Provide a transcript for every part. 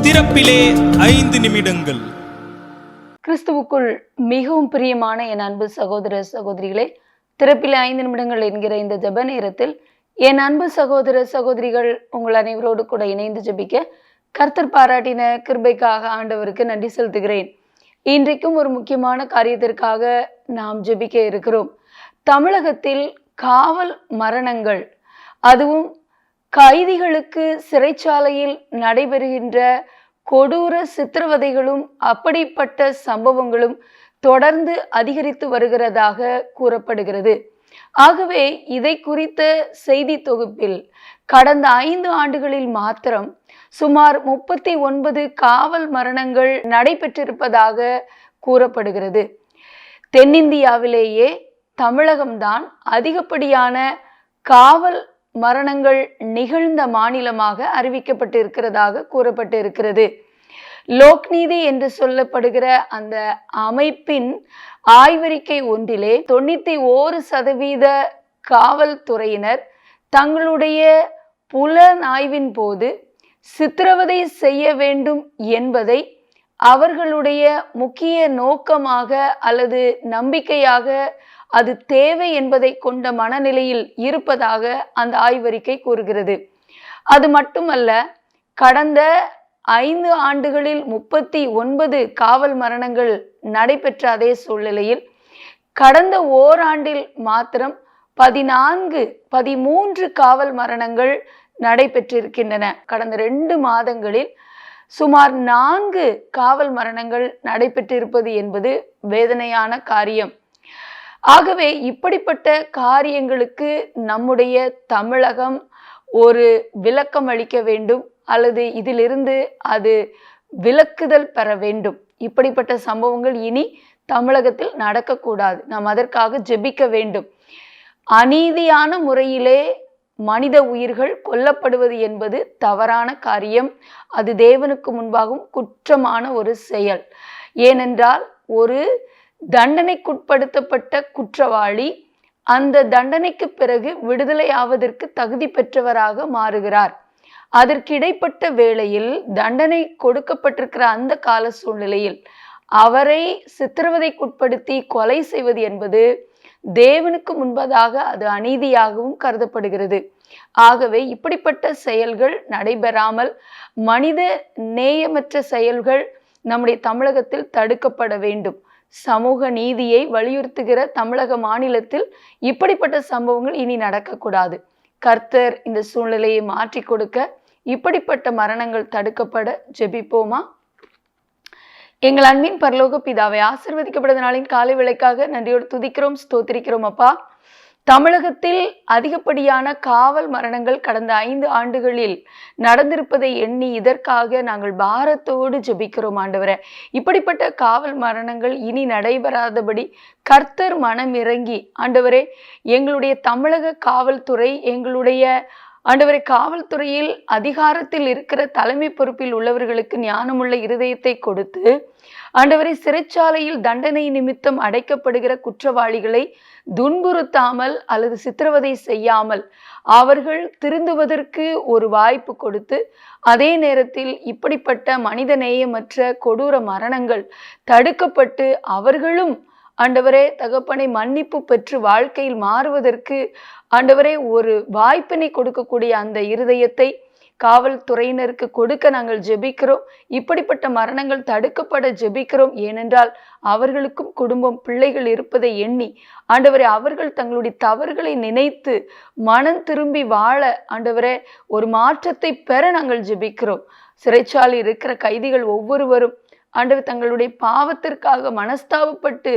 திறப்பிலே 5 நிமிடங்கள். கிறிஸ்துவுக்குள் மிகவும் பிரியமான என் அன்பு சகோதர சகோதரிகளே, திறப்பிலே 5 நிமிடங்கள் என்கிற இந்த ஜெப நேரத்தில் என் அன்பு சகோதர சகோதரிகள் உங்கள் அனைவரோடு கூட இணைந்து ஜெபிக்க கர்த்தர் பாராட்டின கிருபைக்காக ஆண்டவருக்கு நன்றி செலுத்துகிறேன். இன்றைக்கும் ஒரு முக்கியமான காரியத்திற்காக நாம் ஜெபிக்க இருக்கிறோம். தமிழகத்தில் காவல் மரணங்கள், அதுவும் கைதிகளுக்கு சிறைச்சாலையில் நடைபெறுகின்ற கொடூர சித்திரவதைகளும் அப்படிப்பட்ட சம்பவங்களும் தொடர்ந்து அதிகரித்து வருகிறதாக கூறப்படுகிறது. ஆகவே இதை குறித்த செய்தி தொகுப்பில் கடந்த 5 ஆண்டுகளில் மாத்திரம் சுமார் 39 காவல் மரணங்கள் நடைபெற்றிருப்பதாக கூறப்படுகிறது. தென்னிந்தியாவிலேயே தமிழகம்தான் அதிகப்படியான காவல் மரணங்கள் நிகழ்ந்த மாநிலமாக அறிவிக்கப்பட்டிருக்கிறதாக கூறப்பட்டிருக்கிறது. லோக்நீதி என்று சொல்லப்படுகிற அந்த அமைப்பின் ஆய்வறிக்கை ஒன்றிலே 91% காவல்துறையினர் தங்களுடைய புலனாய்வின் போது சித்திரவதை செய்ய வேண்டும் என்பதை அவர்களுடைய முக்கிய நோக்கமாக அல்லது நம்பிக்கையாக, அது தேவை என்பதை கொண்ட மனநிலையில் இருப்பதாக அந்த ஆய்வறிக்கை கூறுகிறது. அது மட்டுமல்ல, கடந்த 5 ஆண்டுகளில் 39 காவல் மரணங்கள் நடைபெற்ற அதே சூழ்நிலையில் கடந்த ஓராண்டில் மாத்திரம் 13 காவல் மரணங்கள் நடைபெற்றிருக்கின்றன. கடந்த 2 மாதங்களில் சுமார் 4 காவல் மரணங்கள் நடைபெற்றிருப்பது என்பது வேதனையான காரியம். ஆகவே இப்படிப்பட்ட காரியங்களுக்கு நம்முடைய தமிழகம் ஒரு விளக்கம் அளிக்க வேண்டும், அல்லது இதிலிருந்து அது விலக்குதல் பெற வேண்டும். இப்படிப்பட்ட சம்பவங்கள் இனி தமிழகத்தில் நடக்கக்கூடாது. நாம் அதற்காக ஜெபிக்க வேண்டும். அநீதியான முறையிலே மனித உயிர்கள் கொல்லப்படுவது என்பது தவறான காரியம். அது தேவனுக்கு முன்பாகவும் குற்றமான ஒரு செயல். ஏனென்றால் ஒரு தண்டனைக்குட்படுத்தப்பட்ட குற்றவாளி அந்த தண்டனைக்கு பிறகு விடுதலை ஆவதற்கு தகுதி பெற்றவராக மாறுகிறார். அதற்கு இடைப்பட்ட வேளையில் தண்டனை கொடுக்கப்பட்டிருக்கிற அந்த கால சூழ்நிலையில் அவரை சித்திரவதைக்குட்படுத்தி கொலை செய்வது என்பது தேவனுக்கு முன்பதாக அது அநீதியாகவும் கருதப்படுகிறது. ஆகவே இப்படிப்பட்ட செயல்கள் நடைபெறாமல் மனித நேயமற்ற செயல்கள் நம்முடைய தமிழகத்தில் தடுக்கப்பட வேண்டும். சமூக நீதியை வலியுறுத்துகிற தமிழக மாநிலத்தில் இப்படிப்பட்ட சம்பவங்கள் இனி நடக்கக்கூடாது. கர்த்தர் இந்த சூழ்நிலையை மாற்றி கொடுக்க, இப்படிப்பட்ட மரணங்கள் தடுக்கப்பட ஜெபிப்போமா? எங்கள் அன்பின் பரலோக பிதாவை, ஆசீர்வதிக்கப்பட்ட நாளின் காலை வேளைக்காக நன்றியோடு துதிக்கிறோம், ஸ்தோத்திரிக்கிறோம். அப்பா, தமிழகத்தில் அதிகப்படியான காவல் மரணங்கள் கடந்த 5 ஆண்டுகளில் நடந்திருப்பதை எண்ணி இதற்காக நாங்கள் பாரத்தோடு ஜெபிக்கிறோம். ஆண்டவரே, இப்படிப்பட்ட காவல் மரணங்கள் இனி நடைபெறாதபடி கர்த்தர் மனம் இறங்கி, ஆண்டவரே, எங்களுடைய தமிழக காவல்துறை, எங்களுடைய ஆண்டவரை காவல்துறையில் அதிகாரத்தில் இருக்கிற தலைமை பொறுப்பில் உள்ளவர்களுக்கு ஞானமுள்ள இருதயத்தை கொடுத்து, ஆண்டவரை சிறைச்சாலையில் தண்டனை நிமித்தம் அடைக்கப்படுகிற குற்றவாளிகளை துன்புறுத்தாமல் அல்லது சித்திரவதை செய்யாமல் அவர்கள் திருந்துவதற்கு ஒரு வாய்ப்பு கொடுத்து, அதே நேரத்தில் இப்படிப்பட்ட மனித நேயமற்ற கொடூர மரணங்கள் தடுக்கப்பட்டு அவர்களும் ஆண்டவரே தகப்பனை மன்னிப்பு பெற்று வாழ்க்கையில் மாறுவதற்கு ஆண்டவரே ஒரு வாய்ப்பினை கொடுக்கக்கூடிய அந்த இருதயத்தை காவல்துறையினருக்கு கொடுக்க நாங்கள் ஜெபிக்கிறோம். இப்படிப்பட்ட மரணங்கள் தடுக்கப்பட ஜெபிக்கிறோம். ஏனென்றால் அவர்களுக்கும் குடும்பம், பிள்ளைகள் இருப்பதை எண்ணி ஆண்டவரே அவர்கள் தங்களுடைய தவறுகளை நினைத்து மனம் திரும்பி வாழ ஆண்டவரே ஒரு மாற்றத்தை பெற நாங்கள் ஜெபிக்கிறோம். சிறைச்சாலை இருக்கிற கைதிகள் ஒவ்வொருவரும் ஆண்டவர் தங்களுடைய பாவத்திற்காக மனஸ்தாபப்பட்டு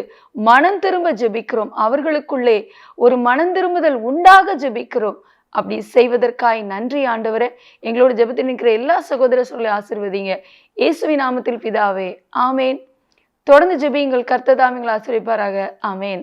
மனம் திரும்ப ஜெபிக்கிறோம். அவர்களுக்குள்ளே ஒரு மனம் திரும்புதல் உண்டாக ஜெபிக்கிறோம். அப்படி செய்வதற்காய் நன்றி ஆண்டவரே. எங்களோட ஜெபத்தில் நிற்கிற எல்லா சகோதர சொல்லை ஆசீர்வதிங்க. இயேசுவின் நாமத்தில் பிதாவே, ஆமேன். தொடர்ந்து ஜெபியுங்கள். கர்த்தர் தாமே உங்களை ஆசீர்வதிப்பாராக. ஆமேன்.